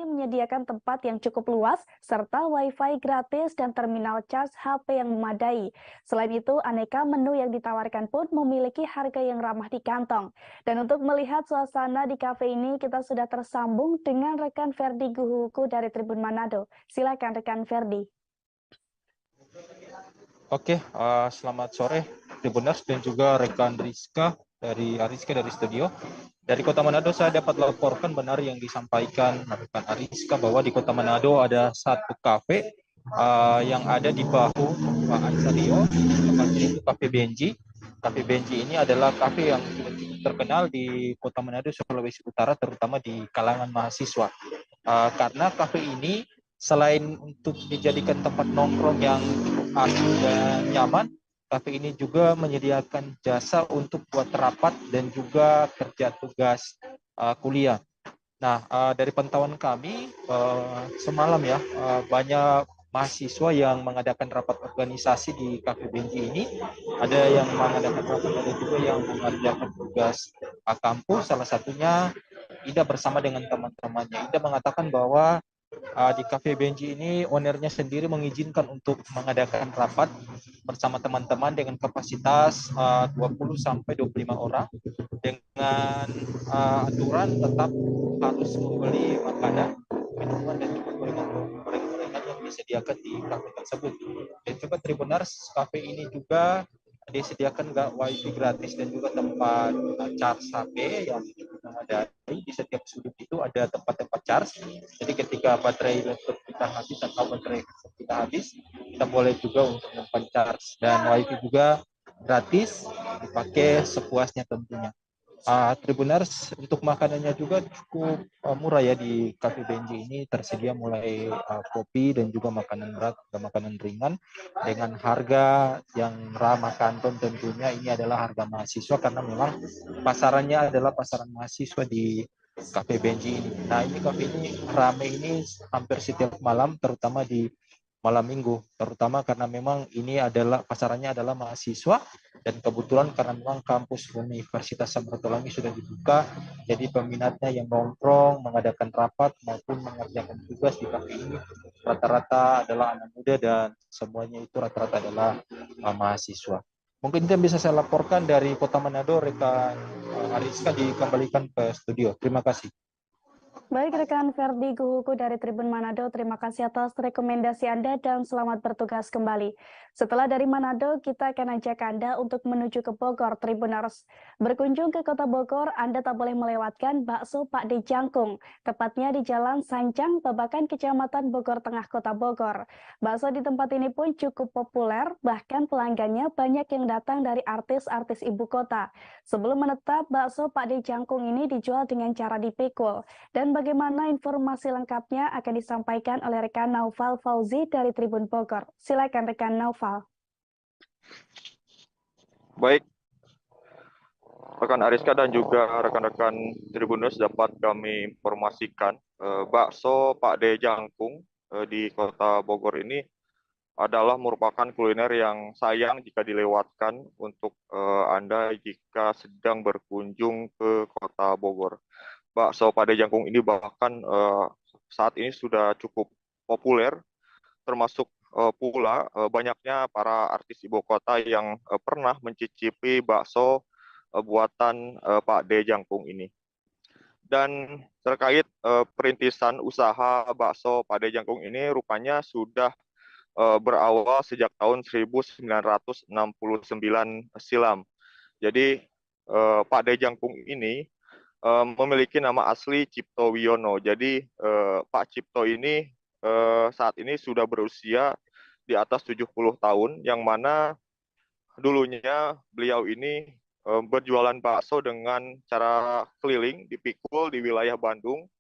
ini menyediakan tempat yang cukup luas, serta Wi-Fi gratis dan terminal charge HP yang memadai. Selain itu, aneka menu yang ditawarkan pun memiliki harga yang ramah di kantong. Dan untuk melihat suasana di kafe ini, kita sudah tersambung dengan rekan Ferdi Guhuku dari Tribun Manado. Silakan rekan Ferdi. Oke, selamat sore Tribuners dan juga rekan Ariska dari studio. Dari Kota Manado saya dapat laporkan benar yang disampaikan rekan Ariska bahwa di Kota Manado ada satu kafe yang ada di bahu Pak Ansario, tempatnya itu Cafe Benji. Cafe Benji ini adalah kafe yang cukup terkenal di Kota Manado, Sulawesi Utara, terutama di kalangan mahasiswa. Karena kafe ini selain untuk dijadikan tempat nongkrong yang cukup asik dan nyaman, kafe ini juga menyediakan jasa untuk buat rapat dan juga kerja tugas kuliah. Nah, dari pantauan kami semalam ya, banyak mahasiswa yang mengadakan rapat organisasi di Cafe Benji ini. Ada yang mengadakan rapat, ada juga yang mengerjakan tugas kampus. Salah satunya Ida bersama dengan teman-temannya. Ida mengatakan bahwa di Cafe Benji ini ownernya sendiri mengizinkan untuk mengadakan rapat bersama teman-teman dengan kapasitas 20 sampai 25 orang dengan aturan tetap harus membeli makanan, minuman dan juga gorengan-gorengan yang disediakan di kafe tersebut. Dan juga Tribuners, kafe ini juga disediakan wifi gratis dan juga tempat charge HP yang cukup memadai. Di setiap sudut itu ada tempat-tempat charge. Jadi ketika baterai laptop kita habis atau baterai handphone kita habis, kita boleh juga untuk men-charge. Dan wifi juga gratis, dipakai sepuasnya tentunya. Tribuners, untuk makanannya juga cukup murah ya di Cafe Benji ini, tersedia mulai kopi dan juga makanan berat dan makanan ringan dengan harga yang ramah kantong tentunya. Ini adalah harga mahasiswa karena memang pasarannya adalah pasaran mahasiswa di Cafe Benji ini. Nah, ini kafe ini rame ini hampir setiap malam, terutama di malam minggu, terutama karena memang ini adalah pasarannya adalah mahasiswa dan kebetulan karena memang kampus Universitas Samratulangi sudah dibuka, jadi peminatnya yang nongkrong, mengadakan rapat maupun mengerjakan tugas di kafe ini rata-rata adalah anak muda dan semuanya itu rata-rata adalah mahasiswa. Mungkin itu yang bisa saya laporkan dari Kota Manado, rekan Ariska dikembalikan ke studio. Terima kasih. Baik rekan Ferdi Guhuku dari Tribun Manado, terima kasih atas rekomendasi Anda dan selamat bertugas kembali. Setelah dari Manado, kita akan ajak Anda untuk menuju ke Bogor, Tribuners. Berkunjung ke kota Bogor, Anda tak boleh melewatkan bakso Pak De Jangkung, tepatnya di Jalan Sancang, Babakan, Kecamatan Bogor Tengah, Kota Bogor. Bakso di tempat ini pun cukup populer, bahkan pelanggannya banyak yang datang dari artis-artis ibu kota. Sebelum menetap, bakso Pak De Jangkung ini dijual dengan cara dipikul. Dan bagaimana informasi lengkapnya akan disampaikan oleh rekan Naufal Fauzi dari Tribun Bogor. Silakan rekan Naufal. Baik, rekan Ariska dan juga rekan-rekan Tribuners dapat kami informasikan bakso Pak De Jangkung di Kota Bogor ini adalah merupakan kuliner yang sayang jika dilewatkan untuk Anda jika sedang berkunjung ke Kota Bogor. Bakso Pak De Jangkung ini bahkan saat ini sudah cukup populer, termasuk pula banyaknya para artis ibu kota yang pernah mencicipi bakso buatan Pak De Jangkung ini. Dan terkait perintisan usaha bakso Pak De Jangkung ini rupanya sudah berawal sejak tahun 1969 silam. Jadi Pak De Jangkung ini memiliki nama asli Cipto Wiono. Jadi Pak Cipto ini saat ini sudah berusia di atas 70 tahun, yang mana dulunya beliau ini berjualan bakso dengan cara keliling, dipikul di wilayah Bandung.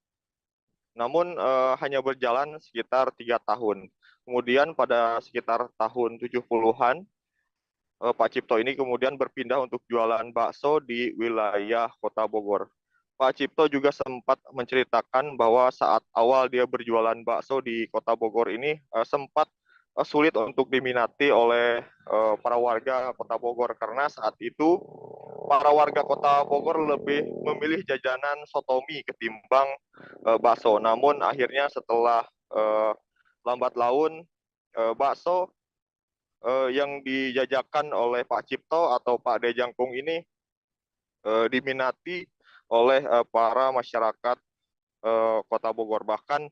Namun hanya berjalan sekitar 3 tahun. Kemudian pada sekitar tahun 70-an, Pak Cipto ini kemudian berpindah untuk jualan bakso di wilayah Kota Bogor. Pak Cipto juga sempat menceritakan bahwa saat awal dia berjualan bakso di Kota Bogor ini sempat sulit untuk diminati oleh para warga Kota Bogor karena saat itu para warga Kota Bogor lebih memilih jajanan sotomi ketimbang bakso. Namun akhirnya setelah lambat laun bakso yang dijajakan oleh Pak Cipto atau Pak Dejangkung ini diminati oleh para masyarakat Kota Bogor. Bahkan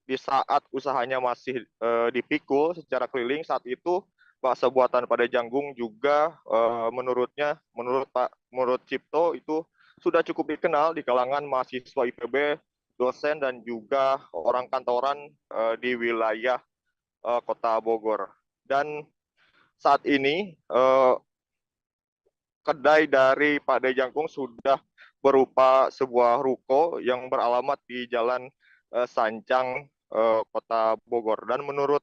di saat usahanya masih dipikul secara keliling, saat itu bakso buatan Pak Dejangkung juga menurut Cipto itu sudah cukup dikenal di kalangan mahasiswa IPB, dosen dan juga orang kantoran di wilayah Kota Bogor. Dan saat ini kedai dari Pak Dejangkung sudah berupa sebuah ruko yang beralamat di Jalan Sancang, Kota Bogor. Dan menurut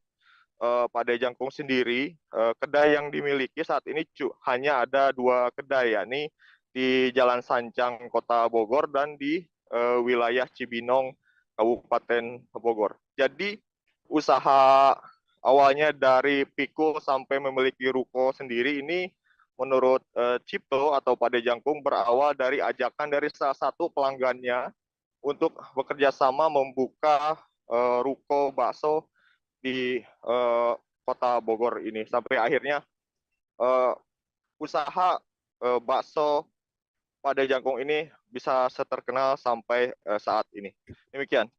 Pak Dejangkung sendiri, kedai yang dimiliki saat ini hanya ada 2 kedai, yakni di Jalan Sancang, Kota Bogor, dan di wilayah Cibinong, Kabupaten Bogor. Jadi usaha awalnya dari pikul sampai memiliki ruko sendiri ini menurut Cipto atau Pak Dejangkung berawal dari ajakan dari salah satu pelanggannya untuk bekerja sama membuka ruko bakso di Kota Bogor ini. Sampai akhirnya usaha bakso Pak Dejangkung ini bisa seterkenal sampai saat ini. Demikian.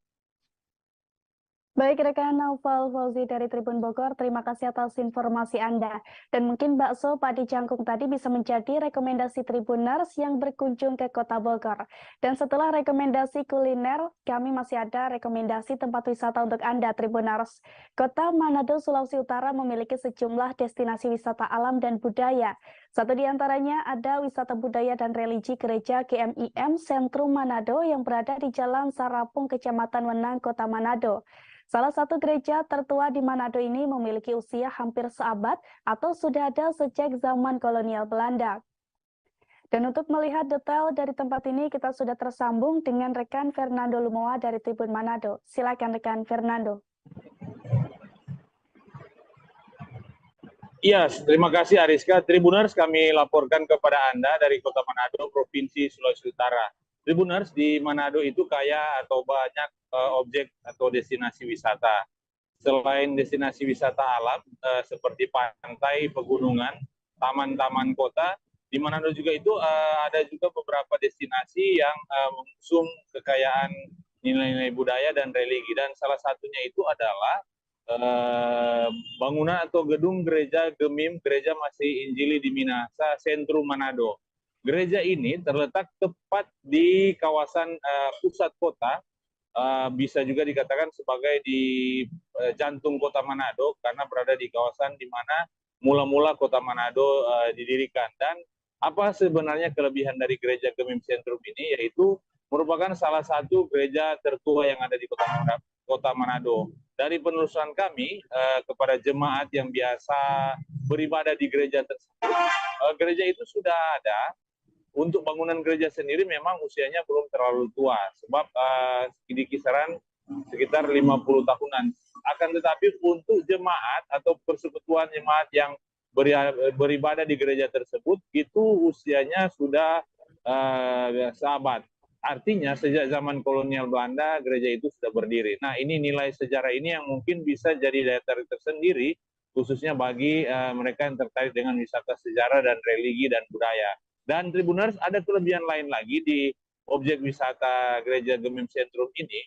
Baik rekan Naufal Fauzi dari Tribun Bogor, terima kasih atas informasi Anda. Dan mungkin bakso Pak Dejangkung tadi bisa menjadi rekomendasi Tribuners yang berkunjung ke Kota Bogor. Dan setelah rekomendasi kuliner, kami masih ada rekomendasi tempat wisata untuk Anda Tribuners. Kota Manado, Sulawesi Utara memiliki sejumlah destinasi wisata alam dan budaya. Satu di antaranya ada wisata budaya dan religi Gereja GMIM Sentrum Manado yang berada di Jalan Sarapung, Kecamatan Wenang, Kota Manado. Salah satu gereja tertua di Manado ini memiliki usia hampir seabad atau sudah ada sejak zaman kolonial Belanda. Dan untuk melihat detail dari tempat ini, kita sudah tersambung dengan rekan Fernando Lumoa dari Tribun Manado. Silakan rekan Fernando. Iya, terima kasih Ariska. Tribuners, kami laporkan kepada Anda dari Kota Manado, Provinsi Sulawesi Utara. Tribuners, di Manado itu kaya atau banyak objek atau destinasi wisata. Selain destinasi wisata alam seperti pantai, pegunungan, taman-taman kota, di Manado juga itu ada juga beberapa destinasi yang mengusung kekayaan nilai-nilai budaya dan religi. Dan salah satunya itu adalah bangunan atau gedung gereja GEMIM, Gereja Masih Injili di Minahasa, Sentrum Manado. Gereja ini terletak tepat di kawasan pusat kota, bisa juga dikatakan sebagai di jantung Kota Manado karena berada di kawasan di mana mula-mula Kota Manado didirikan. Dan apa sebenarnya kelebihan dari Gereja GEMIM Sentrum ini, yaitu merupakan salah satu gereja tertua yang ada di Kota Manado. Dari penelusuran kami kepada jemaat yang biasa beribadah di gereja tersebut, gereja itu sudah ada. Untuk bangunan gereja sendiri memang usianya belum terlalu tua, sebab di kisaran sekitar 50 tahunan. Akan tetapi untuk jemaat atau persekutuan jemaat yang beribadah di gereja tersebut, itu usianya sudah seabad. Artinya sejak zaman kolonial Belanda gereja itu sudah berdiri. Nah, ini nilai sejarah ini yang mungkin bisa jadi daya tarik tersendiri khususnya bagi mereka yang tertarik dengan wisata sejarah dan religi dan budaya. Dan Tribuners, ada kelebihan lain lagi di objek wisata Gereja GEMIM Sentrum ini.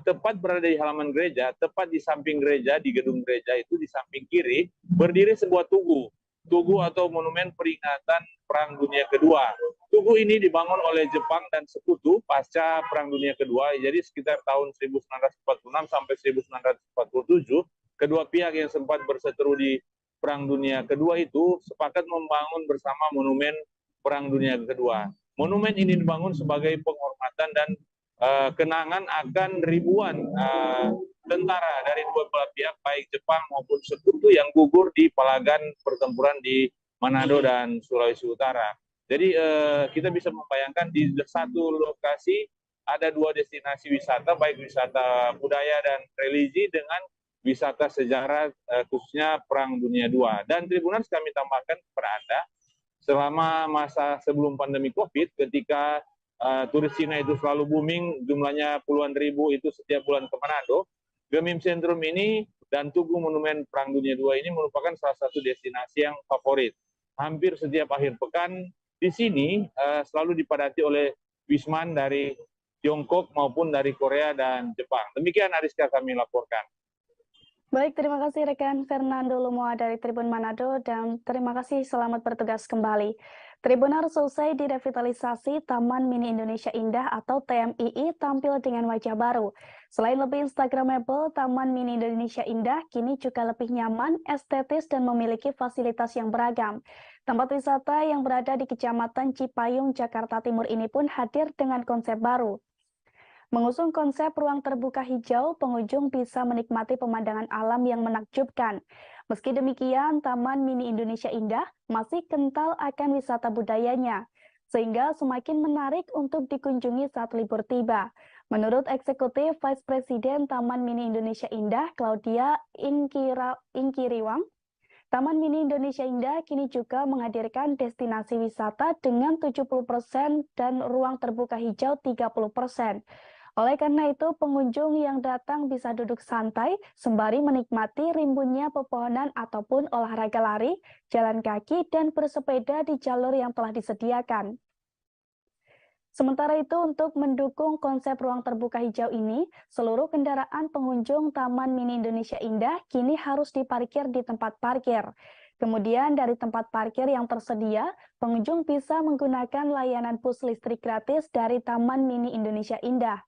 Tepat berada di halaman gereja, tepat di samping gereja, di gedung gereja itu di samping kiri berdiri sebuah tugu. Tugu atau monumen peringatan Perang Dunia Kedua. Tugu ini dibangun oleh Jepang dan Sekutu pasca Perang Dunia Kedua, jadi sekitar tahun 1946 sampai 1947, kedua pihak yang sempat berseteru di Perang Dunia Kedua itu sepakat membangun bersama monumen Perang Dunia Kedua. Monumen ini dibangun sebagai penghormatan dan kenangan akan ribuan tentara dari dua belah pihak, baik Jepang maupun Sekutu yang gugur di palagan pertempuran di Manado dan Sulawesi Utara. Jadi kita bisa membayangkan di satu lokasi ada dua destinasi wisata, baik wisata budaya dan religi dengan wisata sejarah khususnya Perang Dunia II. Dan Tribuners, kami tambahkan kepada Anda, selama masa sebelum pandemi COVID, ketika turis Cina itu selalu booming, jumlahnya puluhan ribu itu setiap bulan ke Manado, Gemim Centrum ini dan Tugu Monumen Perang Dunia II ini merupakan salah satu destinasi yang favorit. Hampir setiap akhir pekan di sini selalu dipadati oleh wisman dari Tiongkok maupun dari Korea dan Jepang. Demikian Ariska kami laporkan. Baik, terima kasih rekan Fernando Lumoa dari Tribun Manado dan terima kasih selamat bertugas kembali. Tribunner, selesai direvitalisasi Taman Mini Indonesia Indah atau TMII tampil dengan wajah baru. Selain lebih instagramable, Taman Mini Indonesia Indah kini juga lebih nyaman, estetis, dan memiliki fasilitas yang beragam. Tempat wisata yang berada di Kecamatan Cipayung, Jakarta Timur ini pun hadir dengan konsep baru. Mengusung konsep ruang terbuka hijau, pengunjung bisa menikmati pemandangan alam yang menakjubkan. Meski demikian, Taman Mini Indonesia Indah masih kental akan wisata budayanya, sehingga semakin menarik untuk dikunjungi saat libur tiba. Menurut Eksekutif Vice Presiden Taman Mini Indonesia Indah, Claudia Inkiriwang, Taman Mini Indonesia Indah kini juga menghadirkan destinasi wisata dengan 70% dan ruang terbuka hijau 30%. Oleh karena itu, pengunjung yang datang bisa duduk santai sembari menikmati rimbunnya pepohonan ataupun olahraga lari, jalan kaki, dan bersepeda di jalur yang telah disediakan. Sementara itu, untuk mendukung konsep ruang terbuka hijau ini, seluruh kendaraan pengunjung Taman Mini Indonesia Indah kini harus diparkir di tempat parkir. Kemudian dari tempat parkir yang tersedia, pengunjung bisa menggunakan layanan bus listrik gratis dari Taman Mini Indonesia Indah.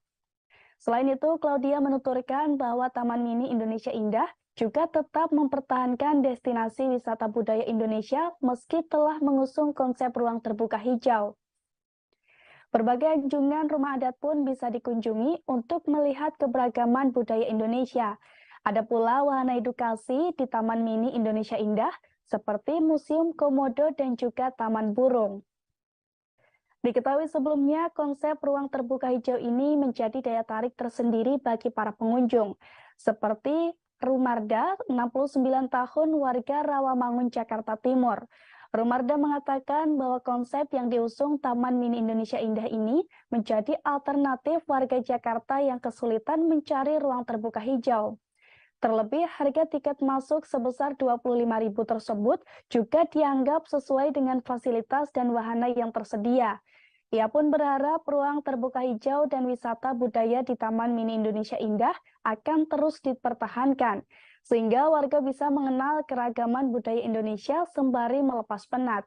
Selain itu, Claudia menuturkan bahwa Taman Mini Indonesia Indah juga tetap mempertahankan destinasi wisata budaya Indonesia meski telah mengusung konsep ruang terbuka hijau. Berbagai anjungan rumah adat pun bisa dikunjungi untuk melihat keberagaman budaya Indonesia. Ada pula wahana edukasi di Taman Mini Indonesia Indah, seperti Museum Komodo dan juga Taman Burung. Diketahui sebelumnya, konsep ruang terbuka hijau ini menjadi daya tarik tersendiri bagi para pengunjung, seperti Rumarda, 69 tahun, warga Rawamangun, Jakarta Timur. Rumarda mengatakan bahwa konsep yang diusung Taman Mini Indonesia Indah ini menjadi alternatif warga Jakarta yang kesulitan mencari ruang terbuka hijau. Terlebih, harga tiket masuk sebesar Rp25.000 tersebut juga dianggap sesuai dengan fasilitas dan wahana yang tersedia. Ia pun berharap ruang terbuka hijau dan wisata budaya di Taman Mini Indonesia Indah akan terus dipertahankan, sehingga warga bisa mengenal keragaman budaya Indonesia sembari melepas penat.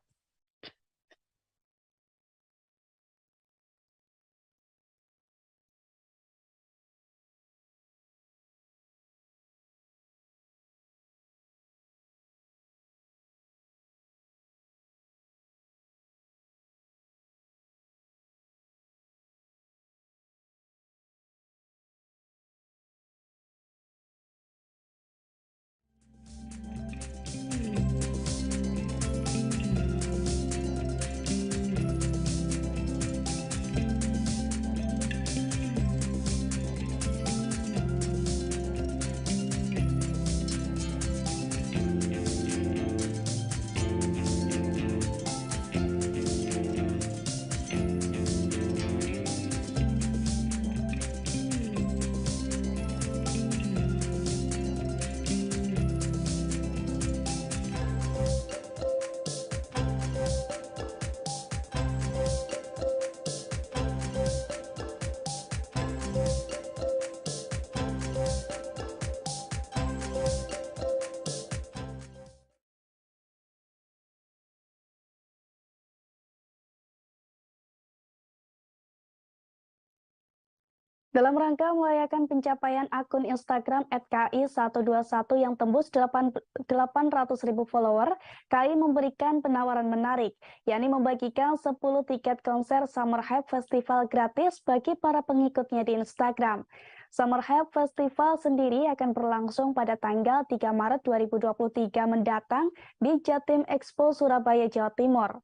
Dalam rangka merayakan pencapaian akun Instagram @ki121 yang tembus 800.000 follower, KI memberikan penawaran menarik, yakni membagikan 10 tiket konser Summer Hype Festival gratis bagi para pengikutnya di Instagram. Summer Hype Festival sendiri akan berlangsung pada tanggal 3 Maret 2023 mendatang di Jatim Expo Surabaya, Jawa Timur.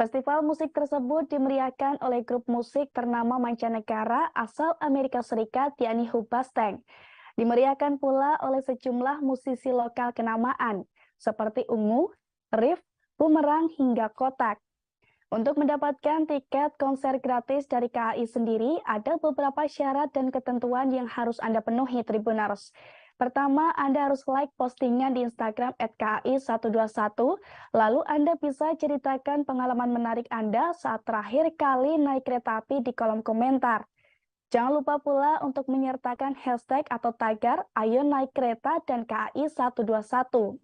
Festival musik tersebut dimeriahkan oleh grup musik ternama mancanegara asal Amerika Serikat, yakni Hoobastank. Dimeriahkan pula oleh sejumlah musisi lokal kenamaan, seperti Ungu, Rif, bumerang hingga kotak. Untuk mendapatkan tiket konser gratis dari KAI sendiri, ada beberapa syarat dan ketentuan yang harus Anda penuhi, Tribuners. Pertama, Anda harus like postingan di Instagram @KAI121, lalu Anda bisa ceritakan pengalaman menarik Anda saat terakhir kali naik kereta api di kolom komentar. Jangan lupa pula untuk menyertakan hashtag atau tagar Ayo Naik Kereta dan KAI121.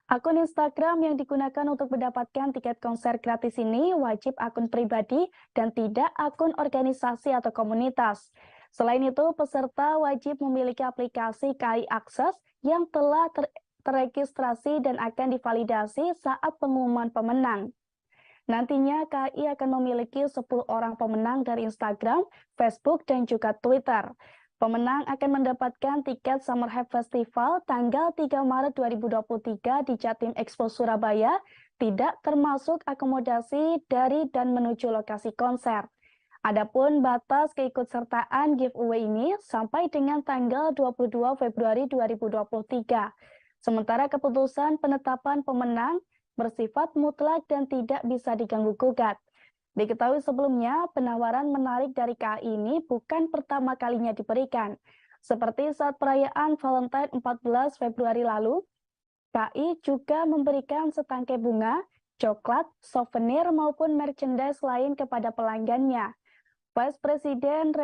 Akun Instagram yang digunakan untuk mendapatkan tiket konser gratis ini wajib akun pribadi dan tidak akun organisasi atau komunitas. Selain itu, peserta wajib memiliki aplikasi KAI Akses yang telah terregistrasi dan akan divalidasi saat pengumuman pemenang. Nantinya KAI akan memiliki 10 orang pemenang dari Instagram, Facebook, dan juga Twitter. Pemenang akan mendapatkan tiket Summer Hype Festival tanggal 3 Maret 2023 di Jatim Expo Surabaya, tidak termasuk akomodasi dari dan menuju lokasi konser. Adapun batas keikutsertaan giveaway ini sampai dengan tanggal 22 Februari 2023. Sementara keputusan penetapan pemenang bersifat mutlak dan tidak bisa diganggu-gugat. Diketahui sebelumnya, penawaran menarik dari KAI ini bukan pertama kalinya diberikan. Seperti saat perayaan Valentine 14 Februari lalu, KAI juga memberikan setangkai bunga, coklat, souvenir maupun merchandise lain kepada pelanggannya. Vice Presiden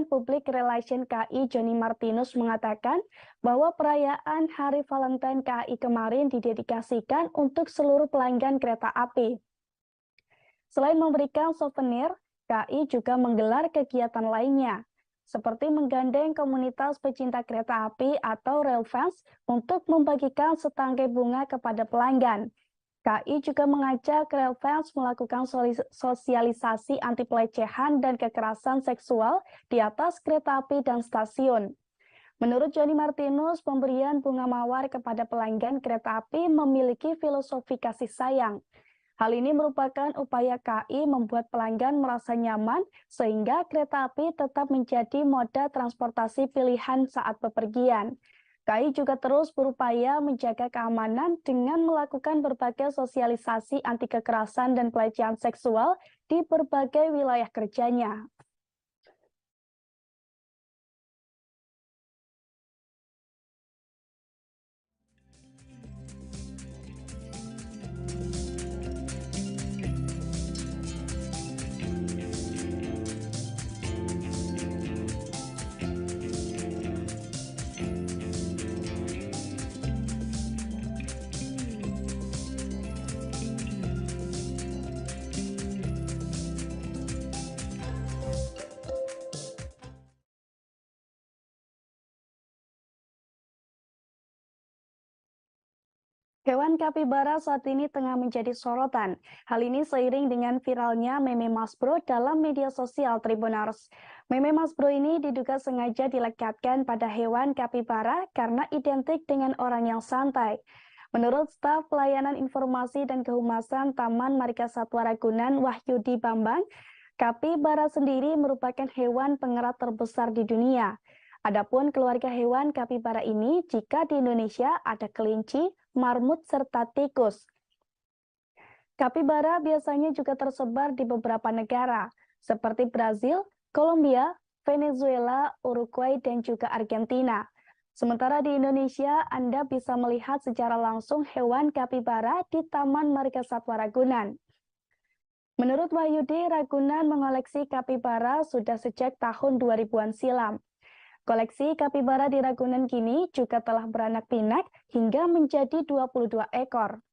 Public Relation KAI Johnny Martinus mengatakan bahwa perayaan Hari Valentine KAI kemarin didedikasikan untuk seluruh pelanggan kereta api. Selain memberikan souvenir, KAI juga menggelar kegiatan lainnya, seperti menggandeng komunitas pecinta kereta api atau Railfans untuk membagikan setangkai bunga kepada pelanggan. KAI juga mengajak Railfans melakukan sosialisasi anti pelecehan dan kekerasan seksual di atas kereta api dan stasiun. Menurut Johnny Martinus, pemberian bunga mawar kepada pelanggan kereta api memiliki filosofi kasih sayang. Hal ini merupakan upaya KAI membuat pelanggan merasa nyaman sehingga kereta api tetap menjadi moda transportasi pilihan saat bepergian. KAI juga terus berupaya menjaga keamanan dengan melakukan berbagai sosialisasi anti kekerasan dan pelecehan seksual di berbagai wilayah kerjanya. Hewan kapibara saat ini tengah menjadi sorotan. Hal ini seiring dengan viralnya meme Mas Bro dalam media sosial Tribuners. Meme Mas Bro ini diduga sengaja dilekatkan pada hewan kapibara karena identik dengan orang yang santai. Menurut staf pelayanan informasi dan kehumasan Taman Marga Satwa Ragunan Wahyudi Bambang, kapibara sendiri merupakan hewan pengerat terbesar di dunia. Adapun keluarga hewan kapibara ini, jika di Indonesia ada kelinci, marmut, serta tikus. Kapibara biasanya juga tersebar di beberapa negara, seperti Brazil, Kolombia, Venezuela, Uruguay, dan juga Argentina. Sementara di Indonesia, Anda bisa melihat secara langsung hewan kapibara di Taman Marga Satwa Ragunan. Menurut Wahyudi, Ragunan mengoleksi kapibara sudah sejak tahun 2000-an silam. Koleksi kapibara di Ragunan kini juga telah beranak pinak hingga menjadi 22 ekor.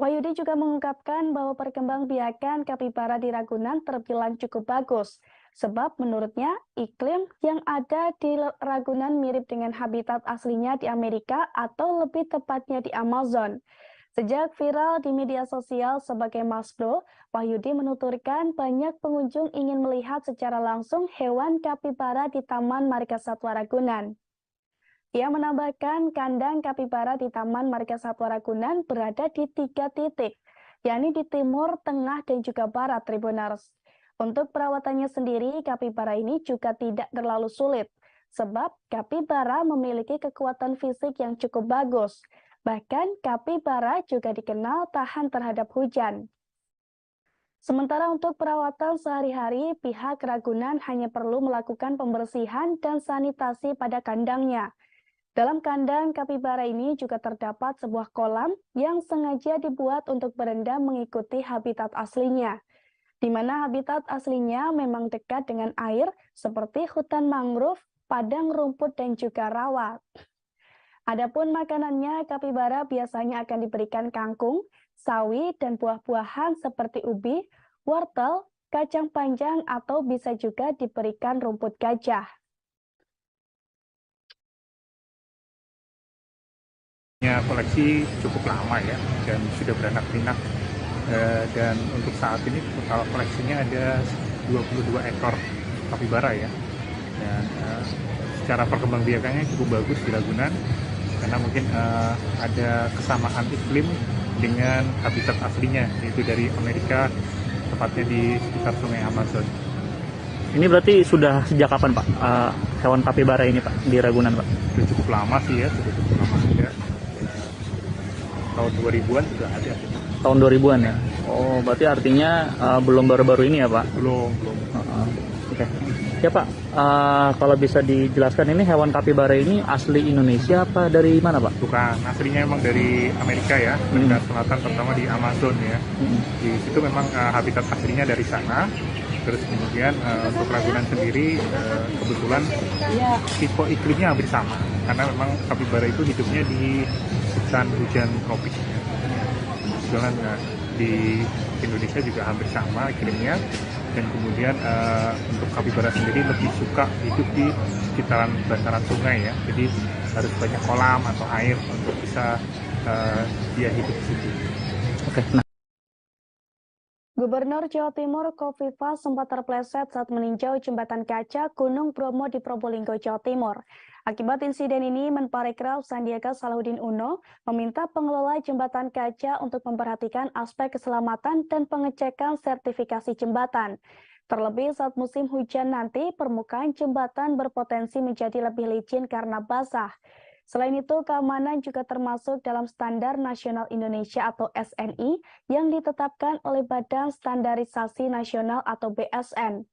Wahyudi juga mengungkapkan bahwa perkembangbiakan kapibara di Ragunan terbilang cukup bagus, sebab menurutnya iklim yang ada di Ragunan mirip dengan habitat aslinya di Amerika atau lebih tepatnya di Amazon. Sejak viral di media sosial sebagai Mas Bro, Wahyudi menuturkan banyak pengunjung ingin melihat secara langsung hewan kapibara di Taman Marga Satwa Ragunan. Ia menambahkan kandang kapibara di Taman Marga Satwa Ragunan berada di 3 titik, yakni di timur, tengah, dan juga barat Tribuners. Untuk perawatannya sendiri, kapibara ini juga tidak terlalu sulit. sebab kapibara memiliki kekuatan fisik yang cukup bagus. Bahkan kapibara juga dikenal tahan terhadap hujan. Sementara untuk perawatan sehari-hari, pihak Ragunan hanya perlu melakukan pembersihan dan sanitasi pada kandangnya. Dalam kandang kapibara ini juga terdapat sebuah kolam yang sengaja dibuat untuk berendam mengikuti habitat aslinya, di mana habitat aslinya memang dekat dengan air seperti hutan mangrove, padang rumput, dan juga rawa. Adapun makanannya, kapibara biasanya akan diberikan kangkung, sawi, dan buah-buahan seperti ubi, wortel, kacang panjang, atau bisa juga diberikan rumput gajah. Koleksi cukup lama ya, dan sudah beranak pinak, dan untuk saat ini total koleksinya ada 22 ekor kapibara ya, dan secara perkembangbiakannya cukup bagus di Ragunan karena mungkin ada kesamaan iklim dengan habitat aslinya, yaitu dari Amerika, tepatnya di sekitar sungai Amazon. Ini berarti sudah sejak kapan Pak hewan kapibara ini Pak di Ragunan Pak? Sudah cukup lama sih ya, sudah cukup lama ada. Tahun 2000-an sudah ada. Tahun 2000-an ya? Oh, berarti artinya belum baru-baru ini ya Pak? Belum. Oke. Ya Pak, kalau bisa dijelaskan ini hewan kapibara ini asli Indonesia apa dari mana Pak? Bukan, aslinya memang dari Amerika ya, Amerika Selatan, terutama di Amazon ya. Di situ memang habitat aslinya dari sana. Terus kemudian untuk Ragunan sendiri kebetulan tipe iklimnya hampir sama, karena memang kapibara itu hidupnya di hujan tropis ya. Kebetulan di Indonesia juga hampir sama iklimnya, dan kemudian untuk kapibara sendiri lebih suka hidup di sekitaran bantaran sungai ya, jadi harus banyak kolam atau air untuk bisa dia hidup di situ. Oke. Gubernur Jawa Timur Khofifah sempat terpleset saat meninjau jembatan kaca Gunung Bromo di Probolinggo, Jawa Timur. Akibat insiden ini, Menparekraf Sandiaga Salahuddin Uno meminta pengelola jembatan kaca untuk memperhatikan aspek keselamatan dan pengecekan sertifikasi jembatan. Terlebih saat musim hujan nanti, permukaan jembatan berpotensi menjadi lebih licin karena basah. Selain itu, keamanan juga termasuk dalam Standar Nasional Indonesia atau SNI yang ditetapkan oleh Badan Standarisasi Nasional atau BSN.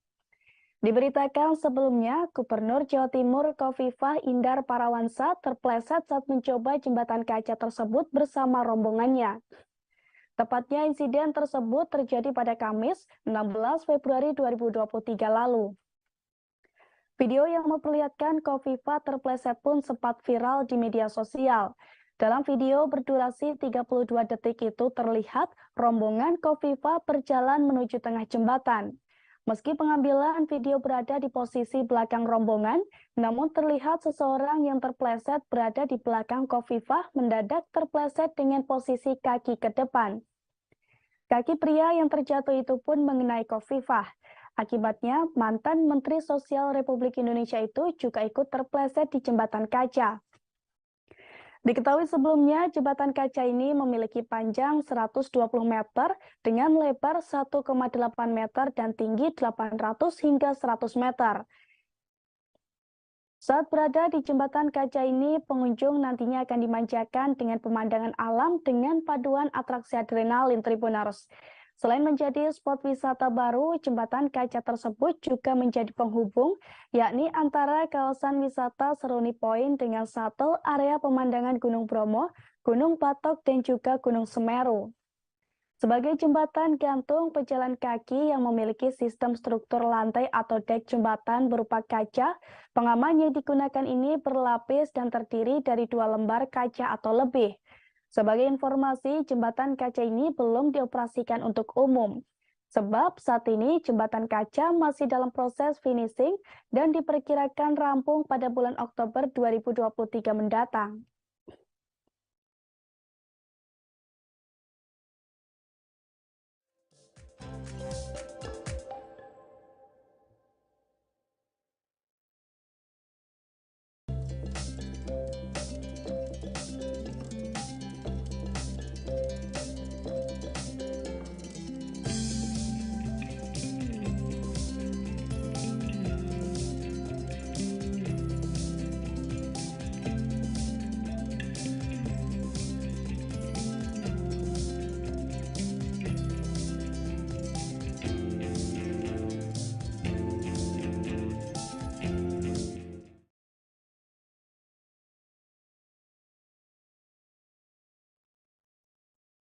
Diberitakan sebelumnya, Gubernur Jawa Timur Khofifah Indar Parawansa terpleset saat mencoba jembatan kaca tersebut bersama rombongannya. Tepatnya insiden tersebut terjadi pada Kamis 16 Februari 2023 lalu. Video yang memperlihatkan Khofifah terpleset pun sempat viral di media sosial. Dalam video berdurasi 32 detik itu terlihat rombongan Khofifah berjalan menuju tengah jembatan. Meski pengambilan video berada di posisi belakang rombongan, namun terlihat seseorang yang terpleset berada di belakang Khofifah mendadak terpleset dengan posisi kaki ke depan. Kaki pria yang terjatuh itu pun mengenai Khofifah. Akibatnya, mantan Menteri Sosial Republik Indonesia itu juga ikut terpleset di jembatan kaca. Diketahui sebelumnya, jembatan kaca ini memiliki panjang 120 meter dengan lebar 1,8 meter dan tinggi 800 hingga 100 meter. Saat berada di jembatan kaca ini, pengunjung nantinya akan dimanjakan dengan pemandangan alam dengan paduan atraksi adrenalin Tribuners. Selain menjadi spot wisata baru, jembatan kaca tersebut juga menjadi penghubung, yakni antara kawasan wisata Seruni Point dengan satu area pemandangan Gunung Bromo, Gunung Batok, dan juga Gunung Semeru. Sebagai jembatan gantung pejalan kaki yang memiliki sistem struktur lantai atau dek jembatan berupa kaca, pengaman yang digunakan ini berlapis dan terdiri dari 2 lembar kaca atau lebih. Sebagai informasi, jembatan kaca ini belum dioperasikan untuk umum. Sebab saat ini jembatan kaca masih dalam proses finishing dan diperkirakan rampung pada bulan Oktober 2023 mendatang.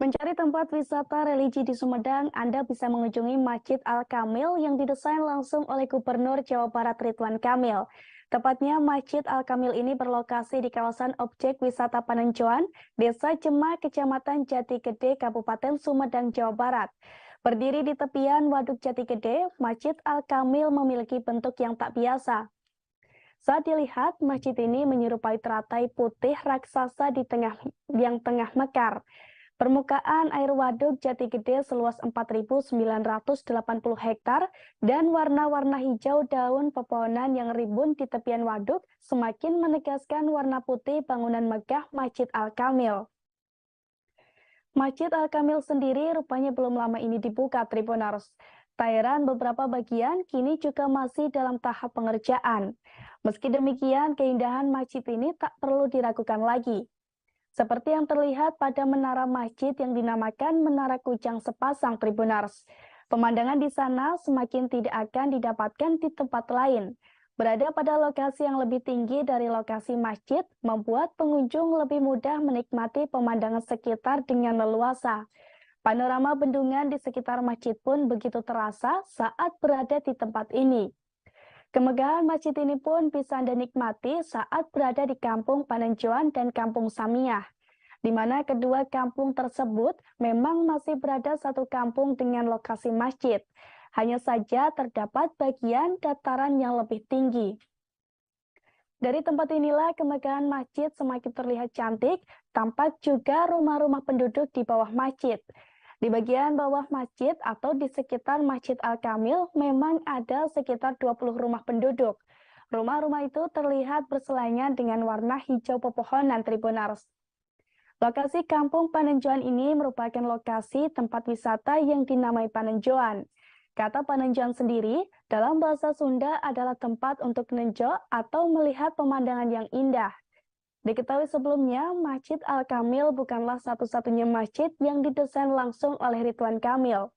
Mencari tempat wisata religi di Sumedang, Anda bisa mengunjungi Masjid Al-Kamil yang didesain langsung oleh Gubernur Jawa Barat Ridwan Kamil. Tepatnya Masjid Al-Kamil ini berlokasi di kawasan objek wisata Panenjoan, Desa Cema, Kecamatan Jati Gede, Kabupaten Sumedang, Jawa Barat. Berdiri di tepian Waduk Jati Gede, Masjid Al-Kamil memiliki bentuk yang tak biasa. Saat dilihat, masjid ini menyerupai teratai putih raksasa yang tengah mekar. Permukaan air waduk Jati Gede seluas 4.980 hektar dan warna-warna hijau daun pepohonan yang rimbun di tepian waduk semakin menegaskan warna putih bangunan megah Masjid Al-Kamil. Masjid Al-Kamil sendiri rupanya belum lama ini dibuka, Tribuners. Tayran beberapa bagian kini juga masih dalam tahap pengerjaan. Meski demikian, keindahan masjid ini tak perlu diragukan lagi. Seperti yang terlihat pada menara masjid yang dinamakan Menara Kujang sepasang, Tribuners. Pemandangan di sana semakin tidak akan didapatkan di tempat lain. Berada pada lokasi yang lebih tinggi dari lokasi masjid, membuat pengunjung lebih mudah menikmati pemandangan sekitar dengan leluasa. Panorama bendungan di sekitar masjid pun begitu terasa saat berada di tempat ini. Kemegahan masjid ini pun bisa Anda nikmati saat berada di Kampung Panenjoan dan Kampung Samiah, di mana kedua kampung tersebut memang masih berada satu kampung dengan lokasi masjid. Hanya saja terdapat bagian dataran yang lebih tinggi. Dari tempat inilah kemegahan masjid semakin terlihat cantik, tampak juga rumah-rumah penduduk di bawah masjid. Di bagian bawah masjid atau di sekitar Masjid Al-Kamil memang ada sekitar 20 rumah penduduk. Rumah-rumah itu terlihat berselangan dengan warna hijau pepohonan, Tribuners. Lokasi Kampung Panenjoan ini merupakan lokasi tempat wisata yang dinamai Panenjoan. Kata Panenjoan sendiri dalam bahasa Sunda adalah tempat untuk nenjo atau melihat pemandangan yang indah. Diketahui sebelumnya, Masjid Al-Kamil bukanlah satu-satunya masjid yang didesain langsung oleh Ridwan Kamil.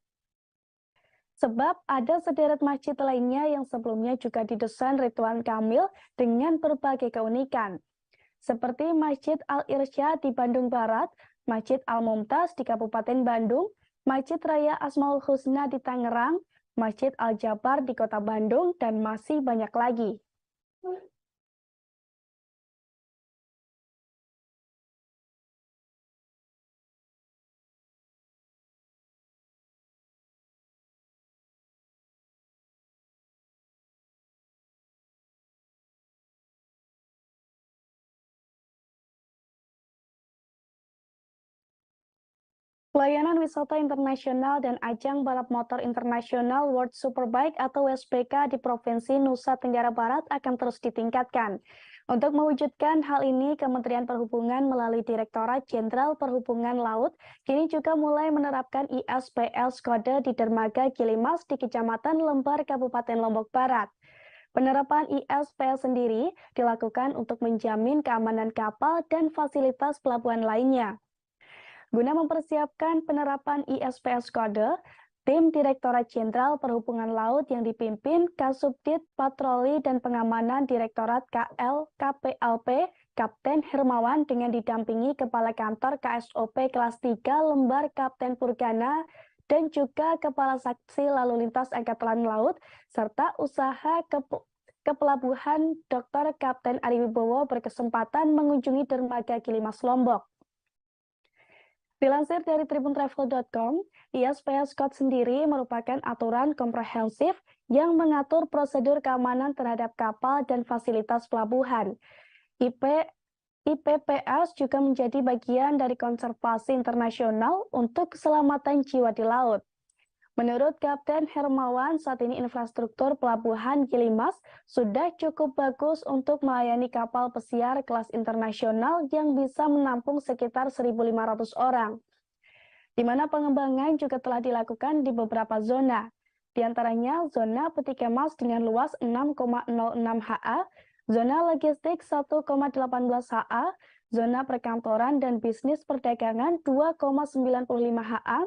Sebab ada sederet masjid lainnya yang sebelumnya juga didesain Ridwan Kamil dengan berbagai keunikan. Seperti Masjid Al-Irsyad di Bandung Barat, Masjid Al-Mumtaz di Kabupaten Bandung, Masjid Raya Asmaul Husna di Tangerang, Masjid Al-Jabar di Kota Bandung, dan masih banyak lagi. Pelayanan wisata internasional dan ajang balap motor internasional World Superbike atau WSBK di Provinsi Nusa Tenggara Barat akan terus ditingkatkan. Untuk mewujudkan hal ini, Kementerian Perhubungan melalui Direktorat Jenderal Perhubungan Laut kini juga mulai menerapkan ISPL Skode di dermaga Gilimas di Kecamatan Lembar, Kabupaten Lombok Barat. Penerapan ISPL sendiri dilakukan untuk menjamin keamanan kapal dan fasilitas pelabuhan lainnya. Guna mempersiapkan penerapan ISPL Skode, tim Direktorat Jenderal Perhubungan Laut yang dipimpin Kasubdit Patroli dan Pengamanan Direktorat KPLP Kapten Hermawan dengan didampingi Kepala Kantor KSOP Kelas 3 Lembar Kapten Purgana dan juga Kepala Saksi Lalu Lintas Angkatan Laut serta usaha kepelabuhan Dr. Kapten Ari Wibowo berkesempatan mengunjungi dermaga Gilimas Lombok. Dilansir dari tribuntravel.com, ISPL Skode sendiri merupakan aturan komprehensif yang mengatur prosedur keamanan terhadap kapal dan fasilitas pelabuhan. IPPS juga menjadi bagian dari konservasi internasional untuk keselamatan jiwa di laut. Menurut Kapten Hermawan, saat ini infrastruktur pelabuhan Gilimas sudah cukup bagus untuk melayani kapal pesiar kelas internasional yang bisa menampung sekitar 1.500 orang. Di mana pengembangan juga telah dilakukan di beberapa zona. Di antaranya zona peti kemas dengan luas 6,06 ha, zona logistik 1,18 ha, zona perkantoran dan bisnis perdagangan 2,95 ha,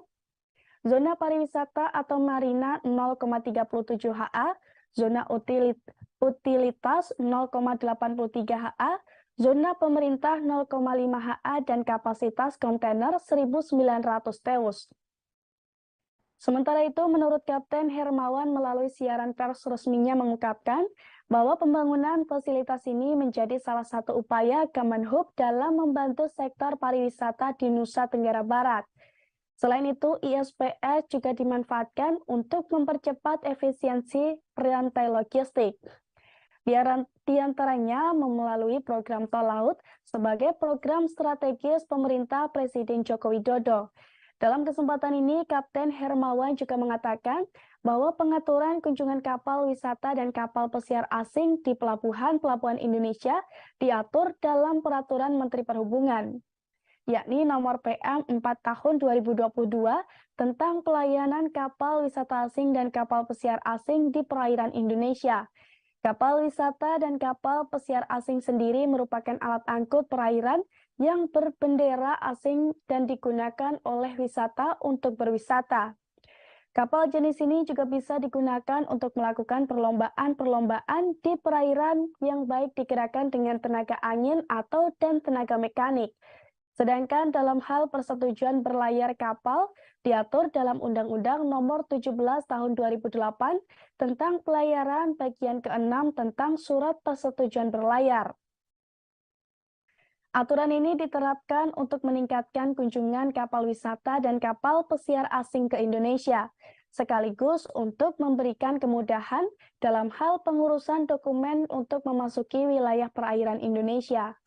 zona pariwisata atau marina 0,37 ha, zona utilitas 0,83 ha, Zona pemerintah 0,5 ha dan kapasitas kontainer 1.900 teus. Sementara itu, menurut Kapten Hermawan melalui siaran pers resminya mengungkapkan bahwa pembangunan fasilitas ini menjadi salah satu upaya Kemenhub dalam membantu sektor pariwisata di Nusa Tenggara Barat. Selain itu, ISPS juga dimanfaatkan untuk mempercepat efisiensi rantai logistik. Di antaranya melalui program tol laut sebagai program strategis pemerintah Presiden Joko Widodo. Dalam kesempatan ini, Kapten Hermawan juga mengatakan bahwa pengaturan kunjungan kapal wisata dan kapal pesiar asing di pelabuhan-pelabuhan Indonesia diatur dalam Peraturan Menteri Perhubungan, yakni nomor PM 4 tahun 2022 tentang pelayanan kapal wisata asing dan kapal pesiar asing di perairan Indonesia. Kapal wisata dan kapal pesiar asing sendiri merupakan alat angkut perairan yang berbendera asing dan digunakan oleh wisata untuk berwisata. Kapal jenis ini juga bisa digunakan untuk melakukan perlombaan-perlombaan di perairan yang baik digerakkan dengan tenaga angin atau dan tenaga mekanik. Sedangkan dalam hal persetujuan berlayar kapal diatur dalam Undang-Undang Nomor 17 Tahun 2008 tentang pelayaran bagian ke-6 tentang surat persetujuan berlayar. Aturan ini diterapkan untuk meningkatkan kunjungan kapal wisata dan kapal pesiar asing ke Indonesia, sekaligus untuk memberikan kemudahan dalam hal pengurusan dokumen untuk memasuki wilayah perairan Indonesia.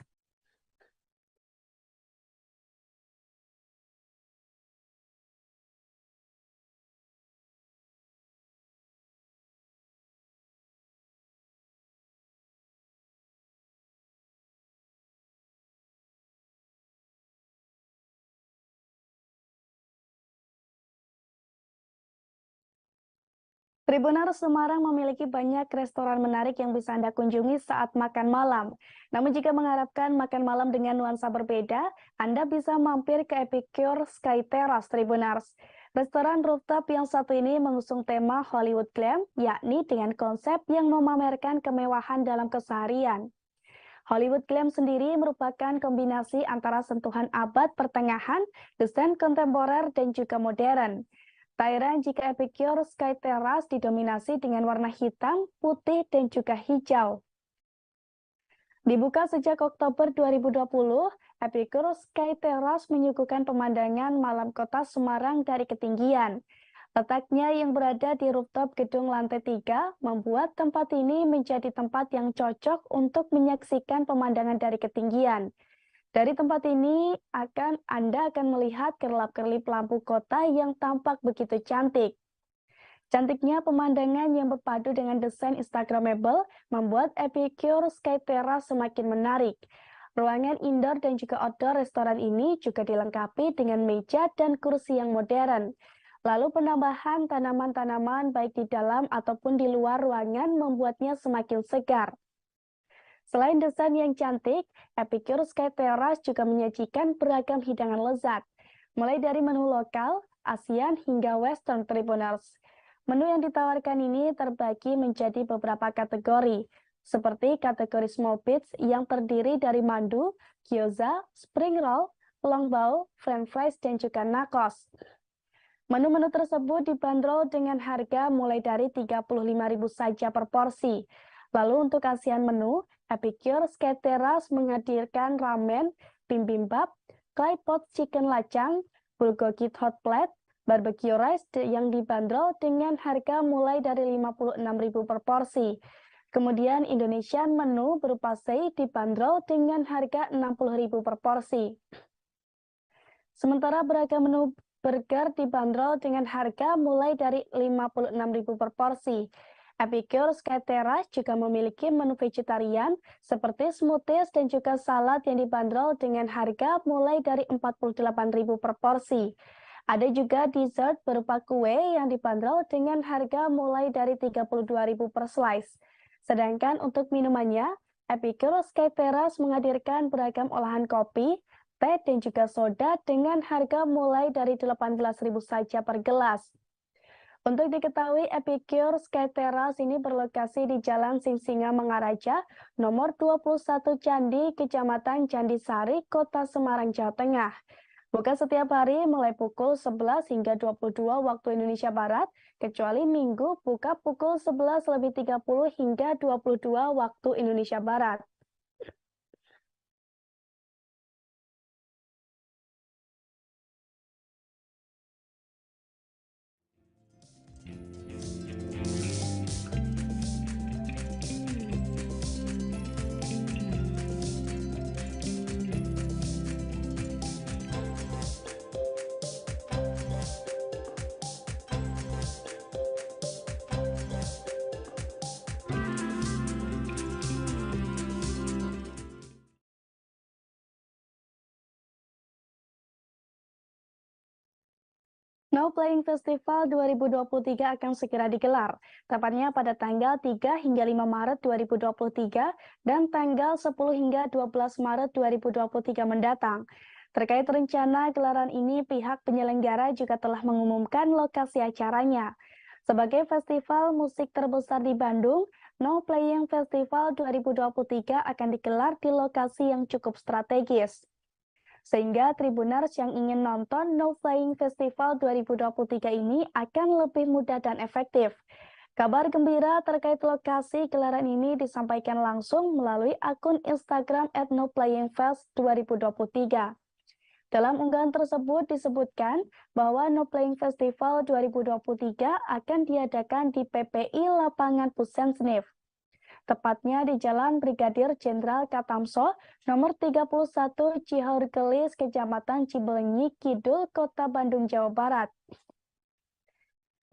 Tribuners Semarang memiliki banyak restoran menarik yang bisa Anda kunjungi saat makan malam. Namun jika mengharapkan makan malam dengan nuansa berbeda, Anda bisa mampir ke Epicure Sky Terrace Tribuners. Restoran rooftop yang satu ini mengusung tema Hollywood Glam, yakni dengan konsep yang memamerkan kemewahan dalam keseharian. Hollywood Glam sendiri merupakan kombinasi antara sentuhan abad pertengahan, desain kontemporer, dan juga modern. Tak heran jika Epicure Sky Terrace didominasi dengan warna hitam, putih, dan juga hijau. Dibuka sejak Oktober 2020, Epicure Sky Terrace menyuguhkan pemandangan malam kota Semarang dari ketinggian. Letaknya yang berada di rooftop gedung lantai 3 membuat tempat ini menjadi tempat yang cocok untuk menyaksikan pemandangan dari ketinggian. Dari tempat ini, Anda akan melihat kerlap-kerlip lampu kota yang tampak begitu cantik. Cantiknya pemandangan yang berpadu dengan desain Instagramable membuat Epicure Sky Terrace semakin menarik. Ruangan indoor dan juga outdoor restoran ini juga dilengkapi dengan meja dan kursi yang modern. Lalu penambahan tanaman-tanaman baik di dalam ataupun di luar ruangan membuatnya semakin segar. Selain desain yang cantik, Epicure Sky Terrace juga menyajikan beragam hidangan lezat, mulai dari menu lokal, ASEAN hingga Western Tribuners. Menu yang ditawarkan ini terbagi menjadi beberapa kategori, seperti kategori small pizza yang terdiri dari mandu, gyoza, spring roll, longbao, french fries, dan juga nachos. Menu-menu tersebut dibanderol dengan harga mulai dari 35.000 saja per porsi. Lalu untuk ASEAN menu, Epicure Sky Terrace menghadirkan ramen, bibimbap, clay pot chicken lacang, bulgogi hot plate, barbecue rice yang dibanderol dengan harga mulai dari 56.000 per porsi. Kemudian Indonesian menu berupa sei dibanderol dengan harga 60.000 per porsi. Sementara beragam menu burger dibanderol dengan harga mulai dari 56.000 per porsi. Epicure Sky Terrace juga memiliki menu vegetarian seperti smoothies dan juga salad yang dibanderol dengan harga mulai dari 48.000 per porsi. Ada juga dessert berupa kue yang dibanderol dengan harga mulai dari 32.000 per slice. Sedangkan untuk minumannya, Epicure Sky Terrace menghadirkan beragam olahan kopi, teh, dan juga soda dengan harga mulai dari 18.000 saja per gelas. Untuk diketahui, Epicure Sky Terrace ini berlokasi di Jalan Singsinga Mangaraja, nomor 21 Candi, Kecamatan Candisari, Kota Semarang, Jawa Tengah. Buka setiap hari mulai pukul 11 hingga 22 waktu Indonesia Barat, kecuali Minggu buka pukul 11.30 hingga 22 waktu Indonesia Barat. No Playing Festival 2023 akan segera digelar, tepatnya pada tanggal 3 hingga 5 Maret 2023 dan tanggal 10 hingga 12 Maret 2023 mendatang. Terkait rencana gelaran ini, pihak penyelenggara juga telah mengumumkan lokasi acaranya. Sebagai festival musik terbesar di Bandung, No Playing Festival 2023 akan digelar di lokasi yang cukup strategis. Sehingga Tribuners yang ingin nonton No Playing Festival 2023 ini akan lebih mudah dan efektif. Kabar gembira terkait lokasi gelaran ini disampaikan langsung melalui akun Instagram @noplayingfest2023. Dalam unggahan tersebut disebutkan bahwa No Playing Festival 2023 akan diadakan di PPI Lapangan Pusenif, tepatnya di Jalan Brigadir Jenderal Katamso, nomor 31 Cihaurgelis, Kecamatan Cibelenyi Kidul, Kota Bandung, Jawa Barat.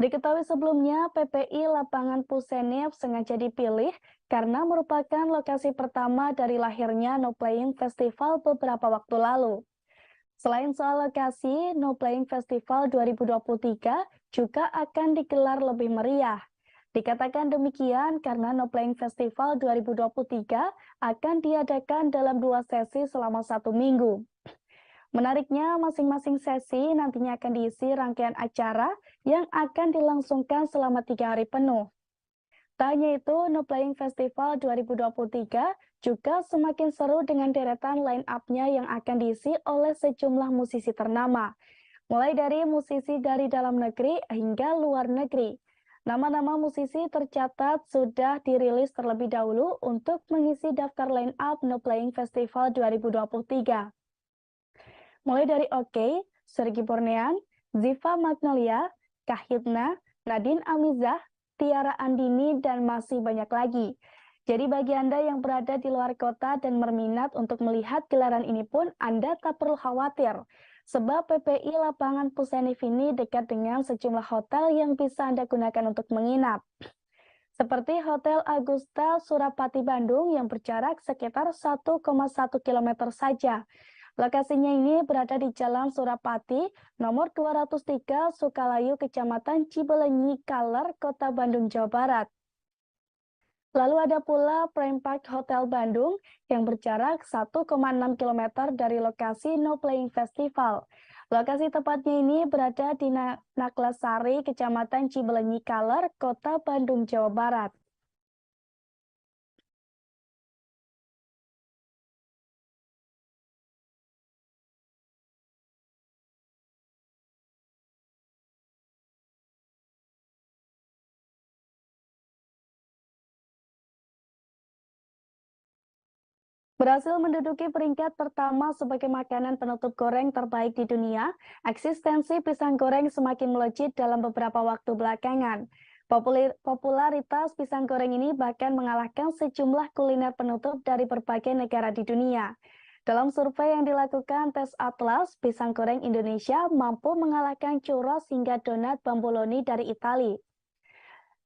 Diketahui sebelumnya, PPI Lapangan Pusenif sengaja dipilih karena merupakan lokasi pertama dari lahirnya No Playing Festival beberapa waktu lalu. Selain soal lokasi, No Playing Festival 2023 juga akan digelar lebih meriah. Dikatakan demikian karena No Playing Festival 2023 akan diadakan dalam 2 sesi selama 1 minggu. Menariknya, masing-masing sesi nantinya akan diisi rangkaian acara yang akan dilangsungkan selama 3 hari penuh. Tak hanya itu, No Playing Festival 2023 juga semakin seru dengan deretan line-up-nya yang akan diisi oleh sejumlah musisi ternama, mulai dari musisi dari dalam negeri hingga luar negeri. Nama-nama musisi tercatat sudah dirilis terlebih dahulu untuk mengisi daftar line-up No Playing Festival 2023. Mulai dari Oke, Sergi Bornean, Ziva Magnolia, Kahitna, Nadine Amizah, Tiara Andini, dan masih banyak lagi. Jadi bagi Anda yang berada di luar kota dan berminat untuk melihat gelaran ini pun, Anda tak perlu khawatir. Sebab PPI Lapangan Pusenif ini dekat dengan sejumlah hotel yang bisa Anda gunakan untuk menginap. Seperti Hotel Agusta Surapati Bandung yang berjarak sekitar 1,1 km saja. Lokasinya ini berada di Jalan Surapati, nomor 203 Sukalayu, Kecamatan Cibelenyi, Kaler, Kota Bandung, Jawa Barat. Lalu ada pula Prime Park Hotel Bandung yang berjarak 1,6 km dari lokasi No Playing Festival. Lokasi tepatnya ini berada di Naklasari, Kecamatan Cibelenyi, Kaler, Kota Bandung, Jawa Barat. Berhasil menduduki peringkat pertama sebagai makanan penutup goreng terbaik di dunia, eksistensi pisang goreng semakin melejit dalam beberapa waktu belakangan. Popularitas pisang goreng ini bahkan mengalahkan sejumlah kuliner penutup dari berbagai negara di dunia. Dalam survei yang dilakukan Tes Atlas, pisang goreng Indonesia mampu mengalahkan churros hingga donat Bamboloni dari Italia.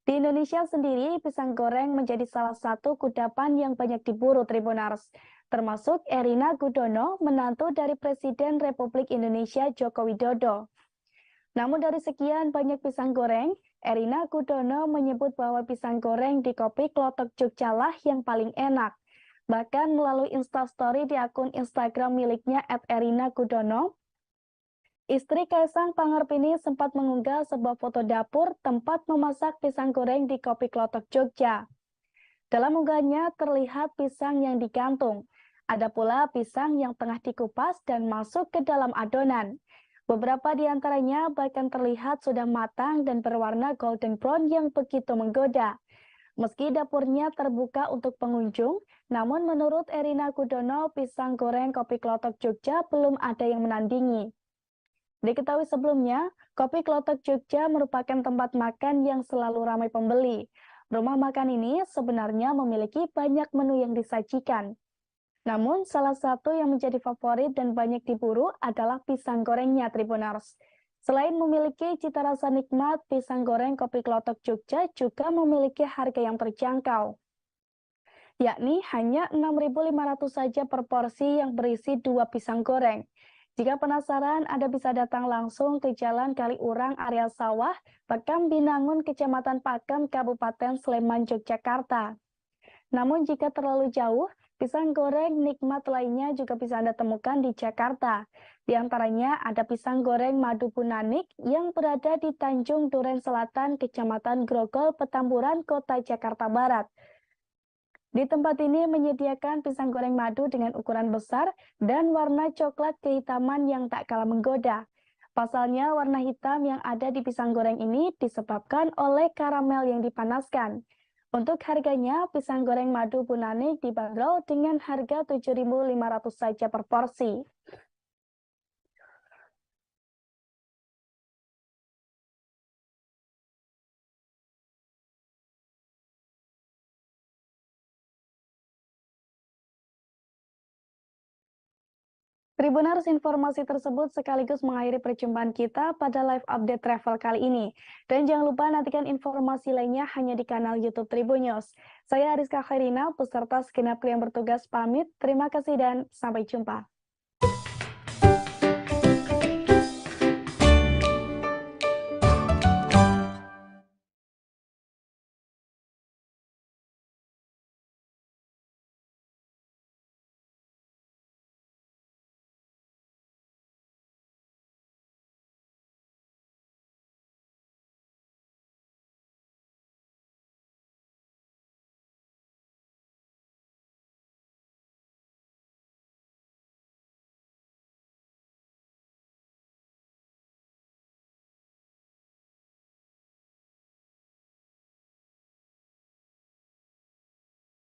Di Indonesia sendiri, pisang goreng menjadi salah satu kudapan yang banyak diburu Tribuners, termasuk Erina Gudono, menantu dari Presiden Republik Indonesia Joko Widodo. Namun dari sekian banyak pisang goreng, Erina Gudono menyebut bahwa pisang goreng di Kopi Klotok Jogjalah yang paling enak. Bahkan melalui Instastory di akun Instagram miliknya @erina Gudono, Istri Kaisang Pangarep sempat mengunggah sebuah foto dapur tempat memasak pisang goreng di Kopi Klothok Jogja. Dalam unggahannya terlihat pisang yang digantung. Ada pula pisang yang tengah dikupas dan masuk ke dalam adonan. Beberapa di antaranya bahkan terlihat sudah matang dan berwarna golden brown yang begitu menggoda. Meski dapurnya terbuka untuk pengunjung, namun menurut Erina Gudono, pisang goreng Kopi Klothok Jogja belum ada yang menandingi. Diketahui sebelumnya, Kopi Klothok Jogja merupakan tempat makan yang selalu ramai pembeli. Rumah makan ini sebenarnya memiliki banyak menu yang disajikan. Namun, salah satu yang menjadi favorit dan banyak diburu adalah pisang gorengnya, Tribuners. Selain memiliki cita rasa nikmat, pisang goreng Kopi Klothok Jogja juga memiliki harga yang terjangkau, yakni hanya 6.500 saja per porsi yang berisi 2 pisang goreng. Jika penasaran, Anda bisa datang langsung ke Jalan Kaliurang Area Sawah, Pekam Binangun, Kecamatan Pakem, Kabupaten Sleman, Yogyakarta. Namun jika terlalu jauh, pisang goreng nikmat lainnya juga bisa Anda temukan di Jakarta. Di antaranya ada pisang goreng Madu Punanik yang berada di Tanjung Duren Selatan, Kecamatan Grogol, Petamburan, Kota Jakarta Barat. Di tempat ini menyediakan pisang goreng madu dengan ukuran besar dan warna coklat kehitaman yang tak kalah menggoda. Pasalnya, warna hitam yang ada di pisang goreng ini disebabkan oleh karamel yang dipanaskan. Untuk harganya, pisang goreng Madu Punanik dibanderol dengan harga 7.500 saja per porsi. Tribuners, informasi tersebut sekaligus mengakhiri perjumpaan kita pada live update travel kali ini. Dan jangan lupa nantikan informasi lainnya hanya di kanal YouTube Tribunnews. Saya Ariska Khairina, beserta segenap kru yang bertugas pamit. Terima kasih dan sampai jumpa.